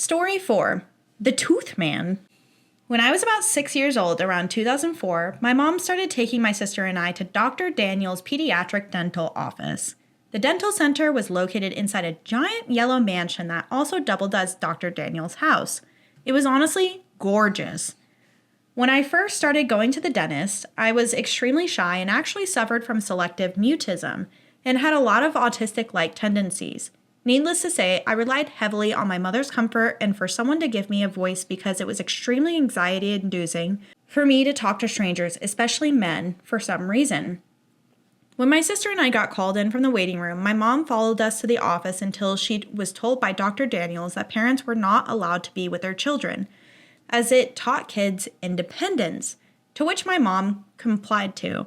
Story 4. The Tooth Man. When I was about 6 years old, around 2004, my mom started taking my sister and I to Dr. Daniel's pediatric dental office. The dental center was located inside a giant yellow mansion that also doubled as Dr. Daniel's house. It was honestly gorgeous. When I first started going to the dentist, I was extremely shy and actually suffered from selective mutism and had a lot of autistic-like tendencies. Needless to say, I relied heavily on my mother's comfort and for someone to give me a voice because it was extremely anxiety-inducing for me to talk to strangers, especially men, for some reason. When my sister and I got called in from the waiting room, my mom followed us to the office until she was told by Dr. Daniels that parents were not allowed to be with their children, as it taught kids independence, to which my mom complied to.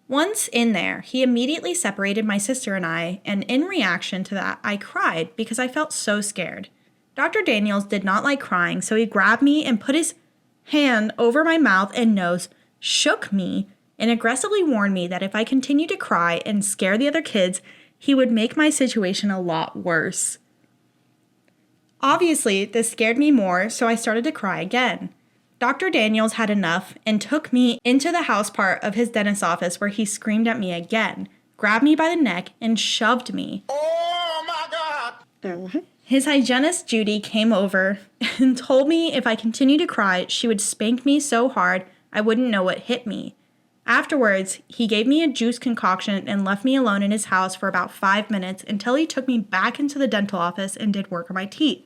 Once in there, he immediately separated my sister and I, and in reaction to that, I cried because I felt so scared. Dr. Daniels did not like crying, so he grabbed me and put his hand over my mouth and nose, shook me, and aggressively warned me that if I continued to cry and scare the other kids, he would make my situation a lot worse. Obviously, this scared me more, so I started to cry again. Dr. Daniels had enough and took me into the house part of his dentist's office where he screamed at me again, grabbed me by the neck, and shoved me. Oh my God! His hygienist, Judy, came over and told me if I continued to cry, she would spank me so hard I wouldn't know what hit me. Afterwards, he gave me a juice concoction and left me alone in his house for about 5 minutes until he took me back into the dental office and did work on my teeth.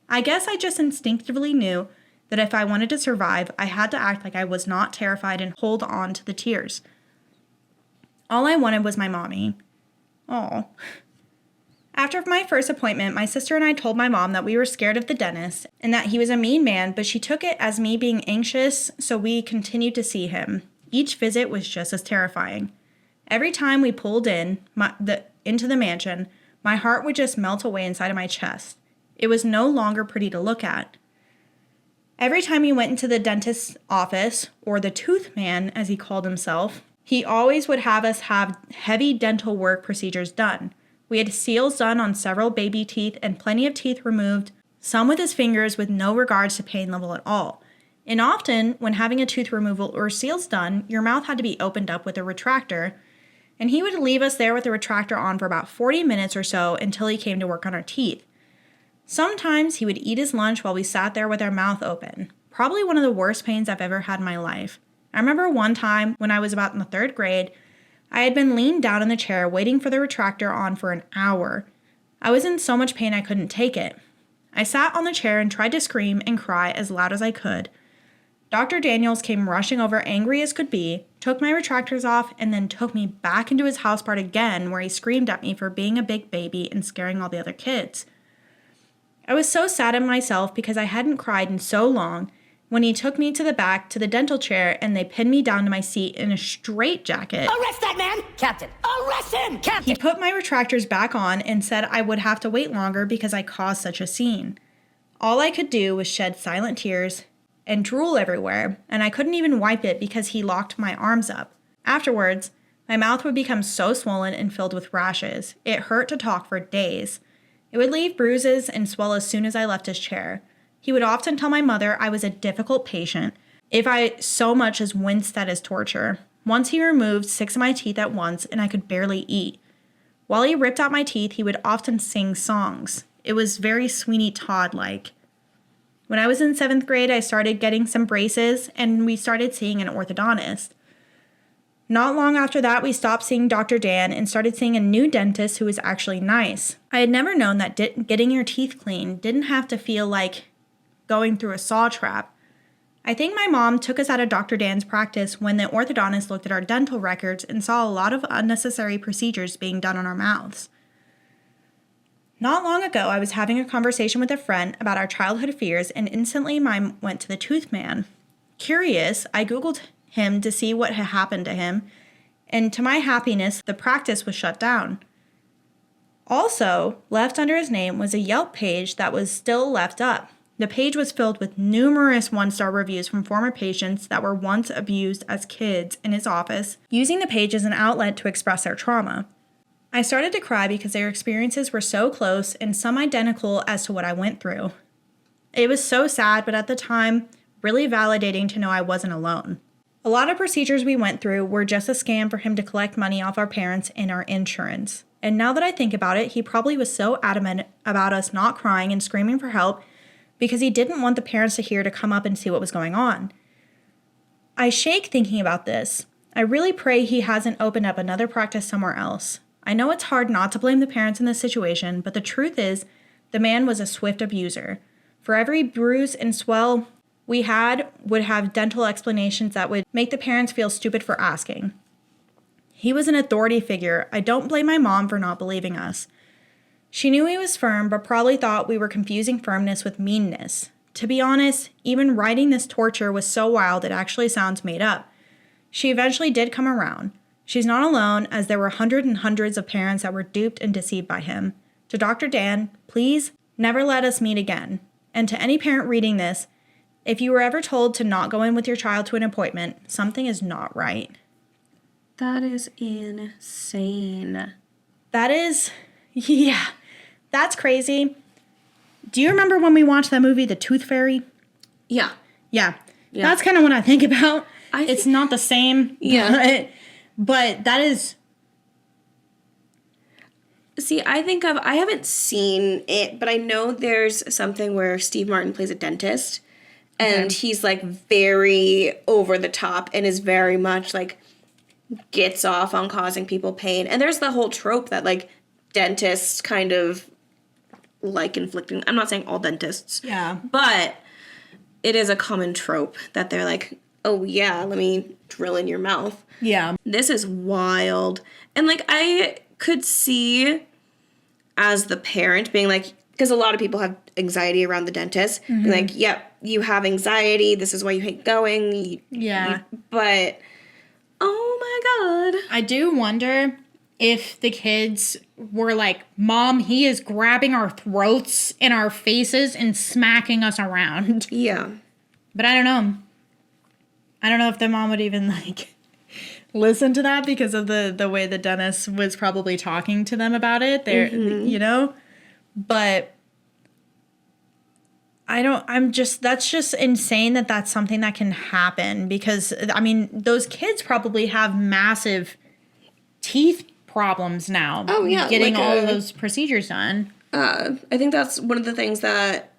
I guess I just instinctively knew that if I wanted to survive, I had to act like I was not terrified and hold on to the tears. All I wanted was my mommy. Aw. After my first appointment, my sister and I told my mom that we were scared of the dentist and that he was a mean man, but she took it as me being anxious, so we continued to see him. Each visit was just as terrifying. Every time we pulled into the mansion, my heart would just melt away inside of my chest. It was no longer pretty to look at. Every time he went into the dentist's office, or the tooth man as he called himself, he always would have us have heavy dental work procedures done. We had seals done on several baby teeth and plenty of teeth removed, some with his fingers with no regards to pain level at all. And often, when having a tooth removal or seals done, your mouth had to be opened up with a retractor, and he would leave us there with the retractor on for about 40 minutes or so until he came to work on our teeth. Sometimes he would eat his lunch while we sat there with our mouth open. Probably one of the worst pains I've ever had in my life. I remember one time when I was about in the 3rd grade, I had been leaned down in the chair waiting for the retractor on for an hour. I was in so much pain I couldn't take it. I sat on the chair and tried to scream and cry as loud as I could. Dr. Daniels came rushing over angry as could be, took my retractors off, and then took me back into his house part again where he screamed at me for being a big baby and scaring all the other kids. I was so sad at myself because I hadn't cried in so long when he took me to the back to the dental chair and they pinned me down to my seat in a straitjacket. Arrest that man! Captain! Arrest him! Captain! He put my retractors back on and said I would have to wait longer because I caused such a scene. All I could do was shed silent tears and drool everywhere, and I couldn't even wipe it because he locked my arms up. Afterwards, my mouth would become so swollen and filled with rashes. It hurt to talk for days. It would leave bruises and swell as soon as I left his chair. He would often tell my mother I was a difficult patient if I so much as winced at his torture. Once he removed 6 of my teeth at once and I could barely eat. While he ripped out my teeth, he would often sing songs. It was very Sweeney Todd-like. When I was in 7th grade, I started getting some braces and we started seeing an orthodontist. Not long after that, we stopped seeing Dr. Dan and started seeing a new dentist who was actually nice. I had never known that getting your teeth cleaned didn't have to feel like going through a saw trap. I think my mom took us out of Dr. Dan's practice when the orthodontist looked at our dental records and saw a lot of unnecessary procedures being done on our mouths. Not long ago, I was having a conversation with a friend about our childhood fears and instantly mine went to the tooth man. Curious, I Googled him to see what had happened to him, and to my happiness, the practice was shut down. Also, left under his name was a Yelp page that was still left up. The page was filled with numerous 1-star reviews from former patients that were once abused as kids in his office, using the page as an outlet to express their trauma. I started to cry because their experiences were so close and some identical as to what I went through. It was so sad, but at the time, really validating to know I wasn't alone. A lot of procedures we went through were just a scam for him to collect money off our parents and our insurance. And now that I think about it, he probably was so adamant about us not crying and screaming for help because he didn't want the parents to hear to come up and see what was going on. I shake thinking about this. I really pray he hasn't opened up another practice somewhere else. I know it's hard not to blame the parents in this situation, but the truth is, the man was a swift abuser. For every bruise and swell we would have dental explanations that would make the parents feel stupid for asking. He was an authority figure. I don't blame my mom for not believing us. She knew he was firm, but probably thought we were confusing firmness with meanness. To be honest, even writing this torture was so wild it actually sounds made up. She eventually did come around. She's not alone, as there were hundreds and hundreds of parents that were duped and deceived by him. To Dr. Dan, please never let us meet again. And to any parent reading this, if you were ever told to not go in with your child to an appointment, something is not right. That is insane. That is, yeah, that's crazy. Do you remember when we watched that movie, The Tooth Fairy? Yeah. Yeah. That's kind of what I think about. It's not the same. Yeah. But that is... See, I haven't seen it, but I know there's something where Steve Martin plays a dentist, and he's, like, very over the top and is very much, like, gets off on causing people pain. And there's the whole trope that, like, dentists kind of like inflicting... I'm not saying all dentists. Yeah. But it is a common trope that they're like, oh, yeah, let me drill in your mouth. Yeah. This is wild. And, like, I could see as the parent being like, because a lot of people have anxiety around the dentist. Mm-hmm. Being like, yep, you have anxiety. This is why you hate going. But, oh my God. I do wonder if the kids were like, Mom, he is grabbing our throats and our faces and smacking us around. Yeah. But I don't know. I don't know if the mom would even, like, listen to that because of the way the dentist was probably talking to them about it. They're, you know? But that's just insane that that's something that can happen because, I mean, those kids probably have massive teeth problems now. Oh, yeah. Getting all of those procedures done. I think that's one of the things that,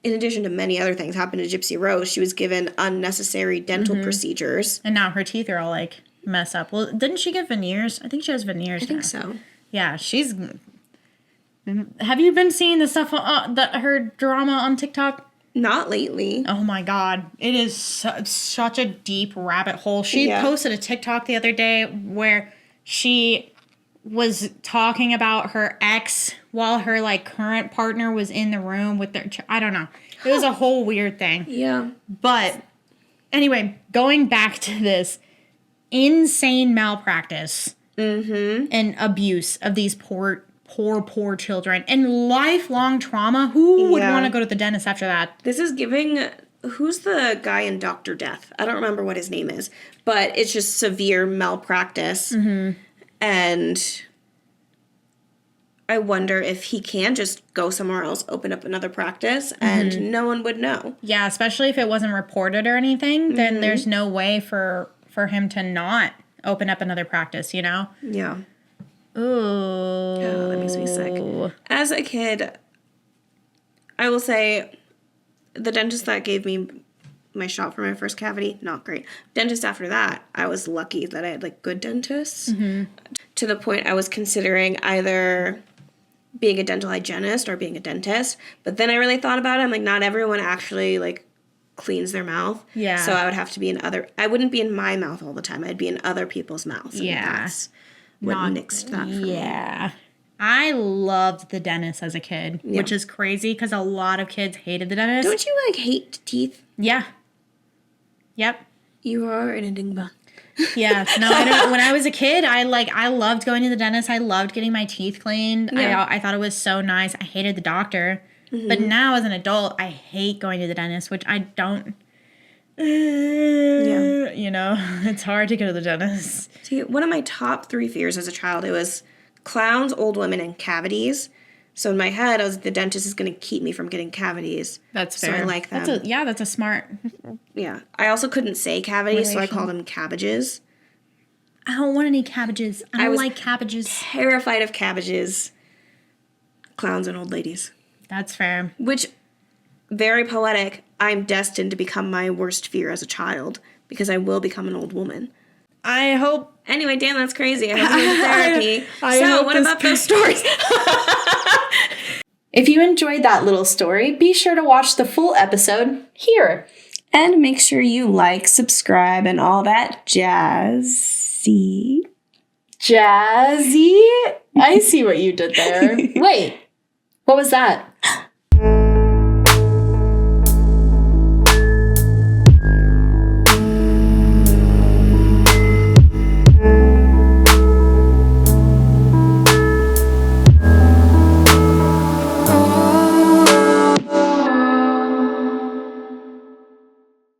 in addition to many other things, happened to Gypsy Rose. She was given unnecessary dental procedures. And now her teeth are all, like, messed up. Well, didn't she get veneers? I think she has veneers now. I think so. Yeah, she's... Have you been seeing the stuff, her drama on TikTok? Not lately. Oh my God. It is such a deep rabbit hole. She posted a TikTok the other day where she was talking about her ex while her, like, current partner was in the room with their... I don't know. It was a whole weird thing. Yeah. But anyway, going back to this insane malpractice and abuse of these poor children and lifelong trauma. Who would want to go to the dentist after that? This is giving... Who's the guy in Dr. Death? I don't remember what his name is. But it's just severe malpractice. And I wonder if he can just go somewhere else, open up another practice, and no one would know. Yeah, especially if it wasn't reported or anything, then there's no way for him to not open up another practice, you know? Yeah. Ooh. Oh, that makes me sick. As a kid, I will say the dentist that gave me my shot for my first cavity, not great. Dentist after that, I was lucky that I had, like, good dentists. To the point I was considering either being a dental hygienist or being a dentist. But then I really thought about it. I'm like, not everyone actually, like, cleans their mouth. Yeah. So I would have to be I wouldn't be in my mouth all the time. I'd be in other people's mouths. And that's what nixed that for me. Yeah. I loved the dentist as a kid, which is crazy because a lot of kids hated the dentist. Don't you, like, hate teeth? Yeah. Yep. You are an enigma. Yeah. No, I don't. When I was a kid, I loved going to the dentist. I loved getting my teeth cleaned. Yeah. I thought it was so nice. I hated the doctor. But now as an adult, I hate going to the dentist, which I don't. You know, it's hard to go to the dentist. See, one of my top 3 fears as a child, it was clowns, old women, and cavities. So in my head, I was the dentist is going to keep me from getting cavities. That's fair. So I like them. That's a smart. Yeah. I also couldn't say cavities, so I called them cabbages. I don't want any cabbages. I don't like cabbages. Terrified of cabbages. Clowns and old ladies. That's fair. Which, very poetic, I'm destined to become my worst fear as a child because I will become an old woman. I hope. Anyway, Dan, that's crazy. I hope you went to therapy. So what about those stories? If you enjoyed that little story, be sure to watch the full episode here. And make sure you like, subscribe, and all that jazzy. Jazzy? I see what you did there. Wait, what was that?